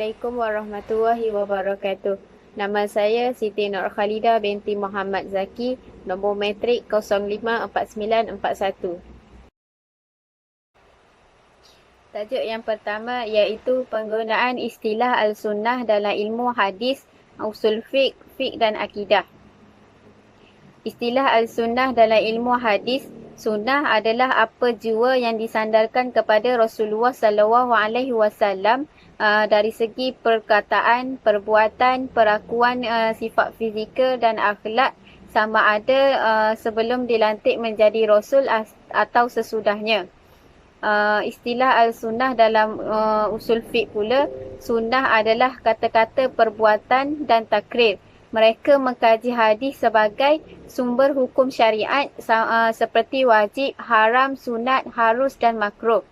Assalamualaikum warahmatullahi wabarakatuh. Nama saya Siti Nur Khalidah binti Muhammad Zaki, nombor matrik 054941. Tajuk yang pertama iaitu penggunaan istilah Al-Sunnah dalam ilmu hadis, usul fiqh dan akidah. Istilah Al-Sunnah dalam ilmu hadis, sunnah adalah apa jua yang disandarkan kepada Rasulullah SAW dari segi perkataan, perbuatan, perakuan, sifat fizikal dan akhlak, sama ada sebelum dilantik menjadi Rasul atau sesudahnya. Istilah Al-Sunnah dalam usul fiqh pula, sunnah adalah kata-kata perbuatan dan takrir. Mereka mengkaji hadis sebagai sumber hukum syariat seperti wajib, haram, sunat, harus dan makruh.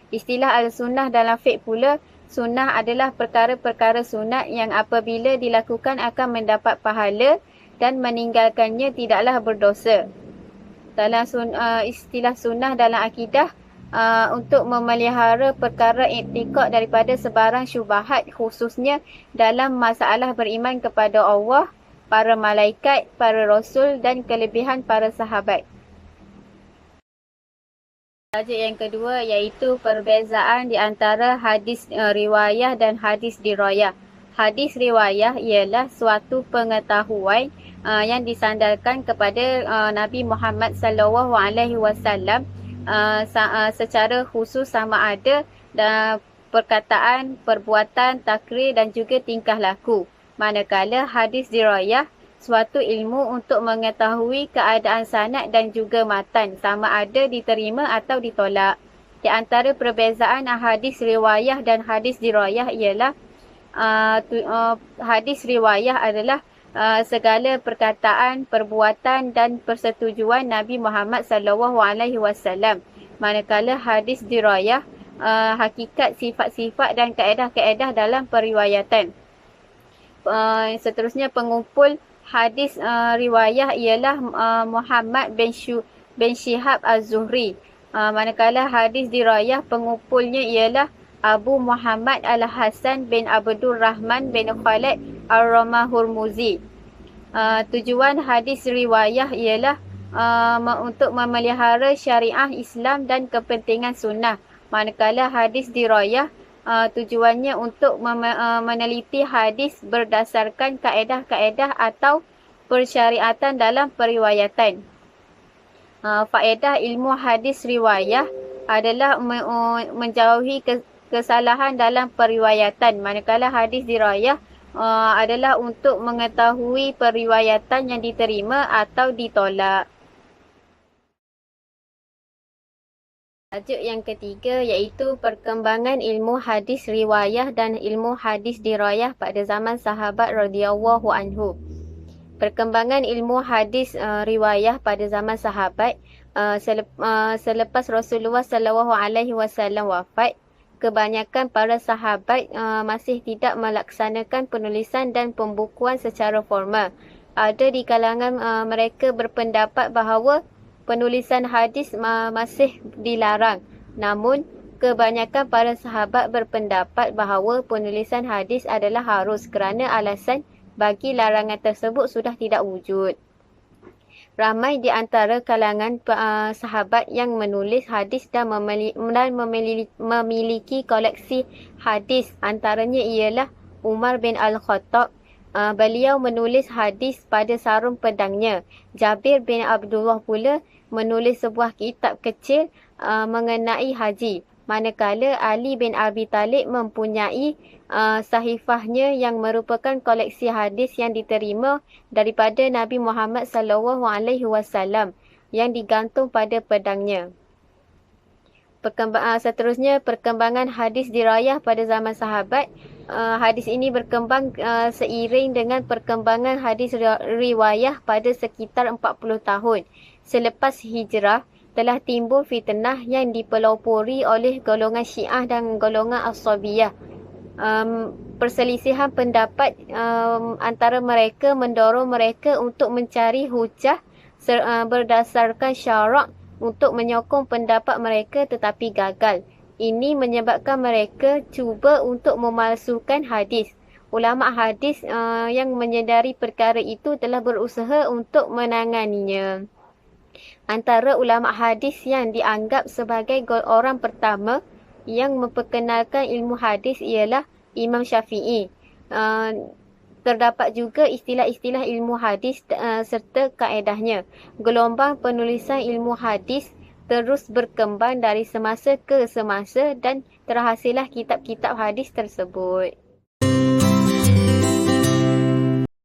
Istilah Al-Sunnah dalam fiqh pula, sunnah adalah perkara-perkara sunat yang apabila dilakukan akan mendapat pahala dan meninggalkannya tidaklah berdosa. Dalam istilah sunnah dalam akidah, untuk memelihara perkara i'tiqad daripada sebarang syubhat, khususnya dalam masalah beriman kepada Allah, para malaikat, para rasul dan kelebihan para sahabat. Tajuk yang kedua iaitu perbezaan di antara hadis riwayah dan hadis dirayah. Hadis riwayah ialah suatu pengetahuan yang disandarkan kepada Nabi Muhammad SAW secara khusus, sama ada perkataan, perbuatan, takrir dan juga tingkah laku. Manakala hadis dirayah suatu ilmu untuk mengetahui keadaan sanad dan juga matan, sama ada diterima atau ditolak. Di antara perbezaan hadis riwayah dan hadis dirayah ialah hadis riwayah adalah segala perkataan, perbuatan dan persetujuan Nabi Muhammad SAW. Manakala hadis dirayah hakikat, sifat-sifat dan kaedah-kaedah dalam periwayatan. Seterusnya pengumpul hadis riwayah ialah Muhammad bin Shihab Az-Zuhri. Manakala hadis dirayah pengumpulnya ialah Abu Muhammad Al-Hasan bin Abdul Rahman bin Khalid Ar-Ramah-Hurmuzi. Tujuan hadis riwayah ialah untuk memelihara syariah Islam dan kepentingan sunnah. Manakala hadis dirayah tujuannya untuk meneliti hadis berdasarkan kaedah-kaedah atau persyariatan dalam periwayatan. Faedah ilmu hadis riwayah adalah menjauhi kesalahan dalam periwayatan, manakala hadis dirayah adalah untuk mengetahui periwayatan yang diterima atau ditolak. Tajuk yang ketiga iaitu perkembangan ilmu hadis riwayah dan ilmu hadis dirayah pada zaman sahabat radhiyallahu anhu. Perkembangan ilmu hadis riwayah pada zaman sahabat selepas Rasulullah SAW wafat, kebanyakan para sahabat masih tidak melaksanakan penulisan dan pembukuan secara formal. Ada di kalangan mereka berpendapat bahawa penulisan hadis masih dilarang. Namun, kebanyakan para sahabat berpendapat bahawa penulisan hadis adalah harus kerana alasan bagi larangan tersebut sudah tidak wujud. Ramai di antara kalangan sahabat yang menulis hadis dan memiliki koleksi hadis. Antaranya ialah Umar bin Al-Khattab. Beliau menulis hadis pada sarung pedangnya. Jabir bin Abdullah pula menulis sebuah kitab kecil mengenai haji. Manakala Ali bin Abi Talib mempunyai sahifahnya yang merupakan koleksi hadis yang diterima daripada Nabi Muhammad SAW yang digantung pada pedangnya. Seterusnya, perkembangan hadis dirayah pada zaman sahabat. Hadis ini berkembang seiring dengan perkembangan hadis riwayah pada sekitar 40 tahun. Selepas hijrah, telah timbul fitnah yang dipelopori oleh golongan Syiah dan golongan As-Sabiyah. Perselisihan pendapat antara mereka mendorong mereka untuk mencari hujah berdasarkan syarak untuk menyokong pendapat mereka, tetapi gagal. Ini menyebabkan mereka cuba untuk memalsukan hadis. Ulama hadis yang menyedari perkara itu telah berusaha untuk menanganinya. Antara ulama hadis yang dianggap sebagai orang pertama yang memperkenalkan ilmu hadis ialah Imam Syafi'i. Terdapat juga istilah-istilah ilmu hadis serta kaedahnya. Gelombang penulisan ilmu hadis terus berkembang dari semasa ke semasa dan terhasillah kitab-kitab hadis tersebut.